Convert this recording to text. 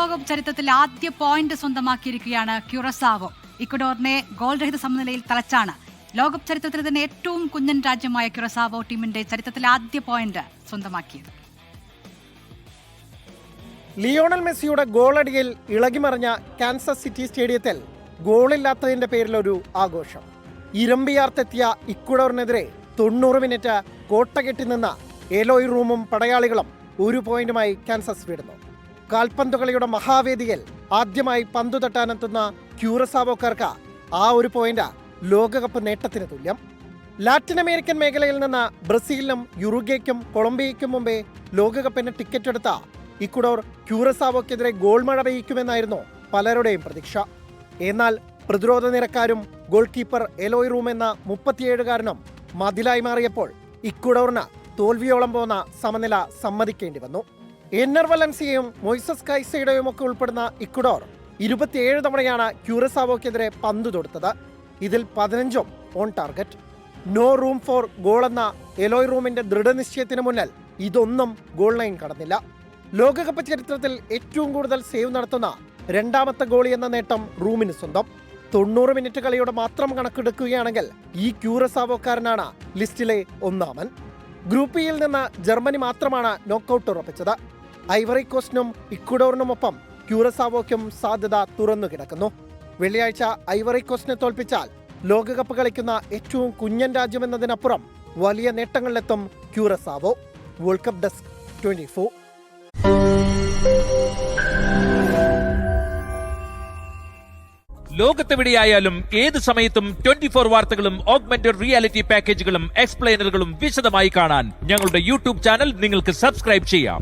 ലോകകപ്പ് ചരിത്രത്തിൽ ആദ്യ പോയിന്റ് സ്വന്തമാക്കിയിരിക്കുകയാണ് ക്യൂറസാവോ. ഇക്വഡോറിനെ ഗോൾ രഹിത സമനിലയിൽ തളച്ചാണ് ലോകകപ്പ് ചരിത്രത്തിൽ തന്നെ ഏറ്റവും കുഞ്ഞൻ രാജ്യമായ ക്യൂറസാവോ ടീമിന്റെ ചരിത്രത്തിൽ ആദ്യ പോയിന്റ് സ്വന്തമാക്കിയത്. ലിയോണൽ മെസ്സിയുടെ ഗോളടിയിൽ ഇളകിമറിഞ്ഞ കാൻസസ് സിറ്റി സ്റ്റേഡിയത്തിൽ ഗോളില്ലാത്തതിന്റെ പേരിൽ ഒരു ആഘോഷം. ഇരമ്പിയാർത്തെത്തിയ ഇക്വഡോറിനെതിരെ 90 മിനിറ്റ് കോട്ട കെട്ടി നിന്ന എലോയ് റൂമും പടയാളികളും ഒരു പോയിന്റുമായി കാൻസസ് വിടുന്നു. കാൽപന്ത് കളിയുടെ മഹാവേദിയിൽ ആദ്യമായി പന്തു തട്ടാനെത്തുന്ന ക്യൂറസാവോക്കാർക്ക് ആ ഒരു പോയിന്റ് ലോകകപ്പ് നേട്ടത്തിന് തുല്യം. ലാറ്റിൻ അമേരിക്കൻ മേഖലയിൽ നിന്ന് ബ്രസീലിനും യുറുഗ്വേക്കും കൊളംബിയയ്ക്കും മുമ്പേ ലോകകപ്പിന് ടിക്കറ്റ് എടുത്ത ഇക്വഡോർ ക്യൂറസാവോക്കെതിരെ ഗോൾ മഴ പെയ്യിക്കുമെന്നായിരുന്നു പലരുടെയും പ്രതീക്ഷ. എന്നാൽ പ്രതിരോധ നിരക്കാരും ഗോൾ കീപ്പർ എലോയ് റൂം എന്ന 37-കാരനും മതിലായി മാറിയപ്പോൾ ഇക്വഡോറിന് തോൽവിയോളം പോന്ന സമനില സമ്മതിക്കേണ്ടി വന്നു. എന്നർ വലൻസിയയും മൊയ്സസ് കൈസൈഡോയും ഒക്കെ ഉൾപ്പെടുന്ന ഇക്വഡോർ 27 തവണയാണ് ക്യൂറസാവോക്കെതിരെ പന്തു തൊടുത്തത്. ഇതിൽ 15ഉം on target. No room for goal എന്ന എലോയ് റൂമിന്റെ ദൃഢനിശ്ചയത്തിന് മുന്നിൽ ഇതൊന്നും ഗോൾ ലൈൻ കടന്നില്ല. ലോകകപ്പ് ചരിത്രത്തിൽ ഏറ്റവും കൂടുതൽ സേവ് നടത്തുന്ന രണ്ടാമത്തെ ഗോളി എന്ന നേട്ടം റൂമിന് സ്വന്തം. 90 മിനിറ്റ് കളിയുടെ മാത്രം കണക്കെടുക്കുകയാണെങ്കിൽ ഈ ക്യൂറസാവോക്കാരനാണ് ലിസ്റ്റിലെ ഒന്നാമൻ. ഗ്രൂപ്പ് ഇയിൽ നിന്ന് ജർമ്മനി മാത്രമാണ് നോക്കൌട്ട് ഉറപ്പിച്ചത്. ഐവറി കോസ്റ്റിനും ഇക്വഡോറിനുമൊപ്പം ക്യൂറസാവോയ്ക്കും സാധ്യത തുറന്നു കിടക്കുന്നു. വെള്ളിയാഴ്ച ഐവറി കോസ്റ്റിനെ തോൽപ്പിച്ചാൽ ലോകകപ്പ് കളിക്കുന്ന ഏറ്റവും കുഞ്ഞൻ രാജ്യമെന്നതിനപ്പുറം വലിയ നേട്ടങ്ങളിലെത്തും ക്യൂറസാവോ. World cup desk 24. ലോകത്തെവിടെയായാലും ഏത് സമയത്തും 24 വാർത്തകളും ഓഗ്മെന്റഡ് റിയാലിറ്റി പാക്കേജുകളും എക്സ്പ്ലെയിനറുകളും വിശദമായി കാണാൻ ഞങ്ങളുടെ യൂട്യൂബ് ചാനൽ നിങ്ങൾക്ക് സബ്സ്ക്രൈബ് ചെയ്യാം.